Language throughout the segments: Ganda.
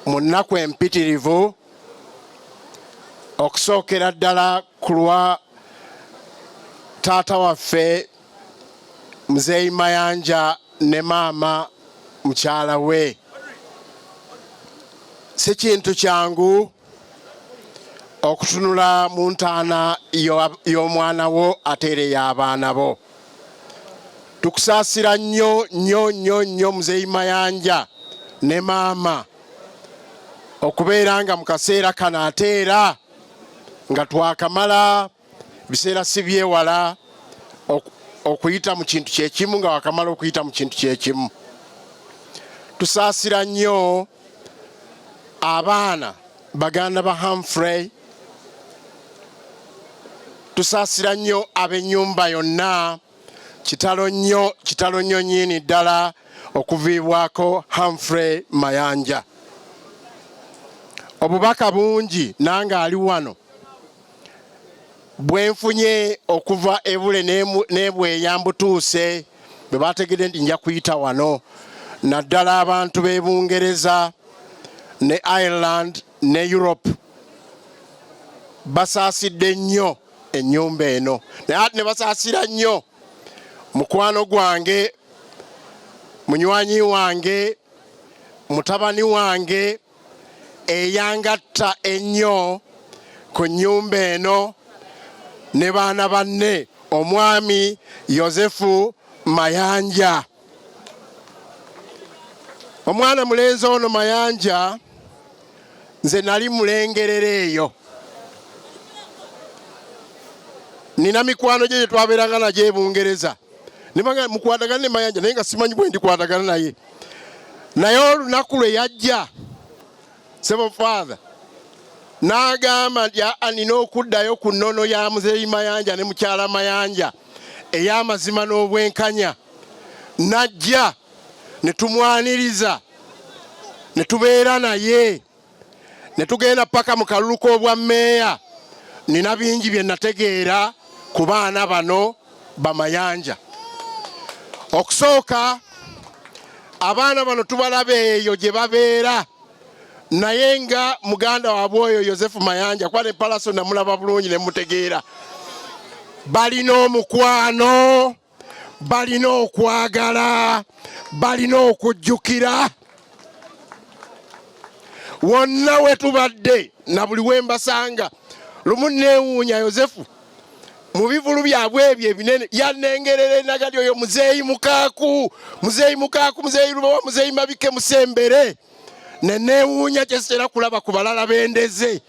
mu nnaku empitirivu okusookera ddala ku lwa taata waffe Muzeeyi Mayanja ne maama mukyala we. Si kintu kyangu okutunula mu ntaana y'omwana wo ate era y'abaana bo. Tukusaasira nnyo nnyo nnyo nnyo Muzeeyi Mayanja ne maama okubeera nga mu kaseera kano ate era nga twakamala biseera si byewala okuyita mu kintu kyekimu nga wakamala okuyita mu kintu kyekimu. Tusaasira nnyo abaana baganda ba Humphrey, tusaasira nnyo ab'ennyumba yonna, kitalo nnyo nnyini ddala okuviibwako Humphrey Mayanja. Obubaka bungi nange ali wano bwenfunye okuva ebule n'ebweya mbutuuse bwe bategedde nti nja kuyita wano, naddala abantu b'e Bungereza ne Ireland ne Europe basaasidde nnyo ennyumba eno, naye ate ne basaasira nnyo mukwano gwange, munywanyi wange, mutabani wange eyangatta ennyo ku nnyumba eno ne baana banne, omwami Yozefu Mayanja. Omwana mulenzi ono Mayanja nze nali mulengerera eyo, nina mikwano gye twabeeranga nagyo e Bungereza, nebanga mukwatagana ne Mayanja naye nga simanyi bwe ndikwatagana naye. Naye olunaku lwe yajja Sebo Father n'agamba nti nina okuddayo ku nnono ya Muzeeyi Mayanja ne mukyala Mayanja ey'amazima n'obwenkanya, najja ne tumwaniriza ne tubeera naye ne tugenda paka mu kalulu k'obwa mmeeya. Nina bingi bye nategeera ku baana bano ba Mayanja. Okusooka abaana bano tubalaba eyo gye babeera, naye nga muganda waabwe oyo Yozefu Mayanja kwa ne Palaso namulaba bulungi ne mutegeera, balina omukwano, balina okwagala, balina okujjukira. Wonna we tubadde na buli we mbasanga, lumu neewuunya Yozefu mu bivulu byabwe ebyo ebinene yanengerera enagali oyo Muzeeyi Mukaaku, Muzeeyi Mukaaku, Muzeeyi Lubowa, Muzeeyi Mabike Musembere. Neewuunya kyesitera kulaba ku balala bendeze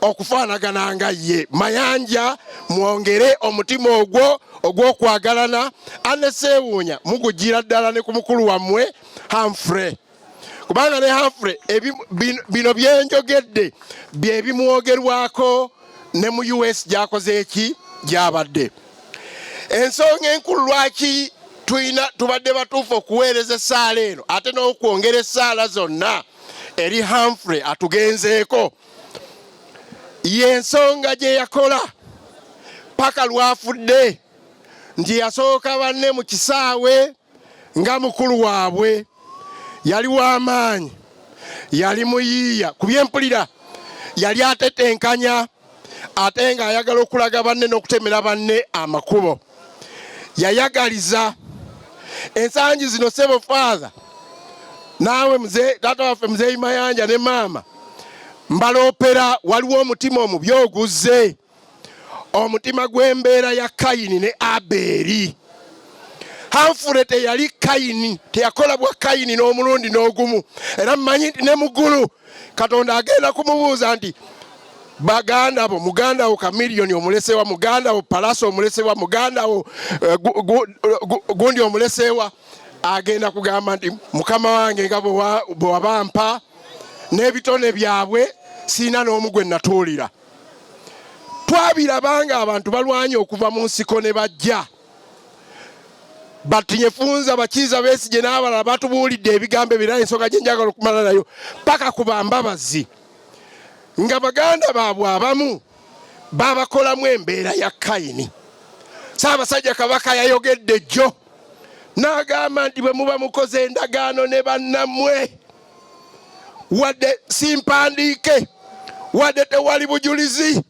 okufaanagana nga ye. Mayanja mwongere omutima ogwo ogw'okwagalana, ane seewuunya mugujjira ddala ne ku mukulu wammwe Humphrey, kubanga ne Humphrey bino byenjogedde bye bimwogerwako ne mu US gyakoze eki gyabadde. Ensonga enkulu lwaki tubadde batuufu okuweereza essaala eno ate n'okwongera essaala zonna eri Humphrey atugenzeeko, y'ensonga gye yakola paka lwafudde nti yasooka banne mu kisaawe nga mukulu waabwe. Yali w'amaanyi, yali muyiiya ku byempulira, yali atetenkanya ate ng'ayagala okulaga banne n'okutemera banne amakubo. Yayagaliza. Ensangi zino Sebo Father naawe taata waffe Muzeeyi Mayanja ne maama mbaloopera waliwo omutima omubi oguzze, omutima gw'embeera ya Kayini ne Abeeri. Humphrey teyali Kayini, teyakola bwa Kayini n'omulundi n'ogumu, era mmanyi nti ne muggulu Katonda agenda kumubuuza nti baganda bo, muganda wo Kamiliyoni omulesewa, muganda wo Palaso omulesewa, muganda wo gundi omulesewa, agenda kugamba nti mukama wange nga bwe wabampa n'ebitone byabwe siina n'omu gwe natuulira. Twabirabanga abantu balwanye okuva mu nsiko ne bajja, batinyefunza bakiiza Besigye n'abalala batubuulidde ebigambo ebirala, ensonga gye njagala okumala nayo paka ku bambabazi, nga baganda baabwe abamu babakolamu embeera ya Kayini. Ssaabasajja Kabaka yayogedde jjo n'agamba nti bwe muba mukoze endagaano ne bannammwe wadde simpandiike wadde tewali bujulizi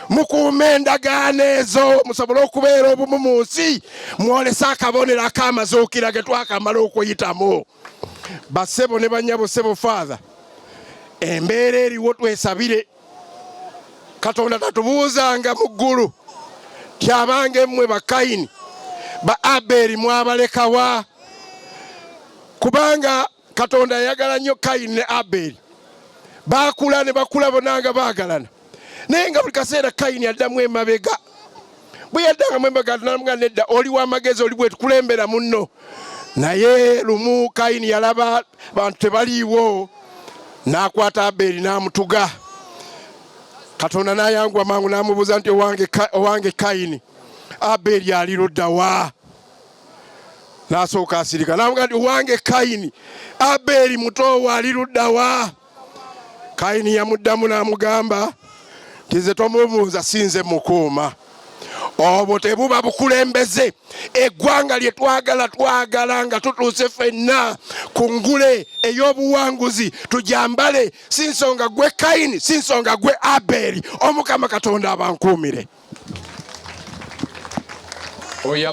mukuume endagaano ezo musobole okubeera obumu mu nsi mwolese akabonero ak'amazuukira ge twakamala okuyitamu. Bassebo ne bannyabo ssebo Father, embeera eriwo twesabire. Katonda tatubuuzanga mu ggulu ti abange mmwe Bakayini ba Aberi mwabalekawa, kubanga Katonda yayagala nnyo Kayini ne Aberi. Baakula ne bakula bonna nga baagalana, naye nga buli kaseera Kayini addamu emabega. Bwe yaddangamu emabega namuga nedda, oli w'amagezi oli bwe tukulembera munno. Naye lumu Kayini yalaba bantu tebaliiwo, n'akwata Aberi n'amutuga. Katonda n'ayanguwa mangu n'amubuuza nti owange Kayini, Aberi ali ludda wa? N'asooka asirika n'amuga nti owange Kayini, Aberi muto ali ludda wa? Kayini yamuddamu n'amugamba nti nze tomubuuza sinze mukuuma. Obwo tebuba bukulembeze. Eggwanga lye twagala nga tutuuse ffenna ku ngule ey'obuwanguzi tujambale, si nsonga gwe Kayini, si nsonga gwe Aberi. Omukama Katonda abankuumire.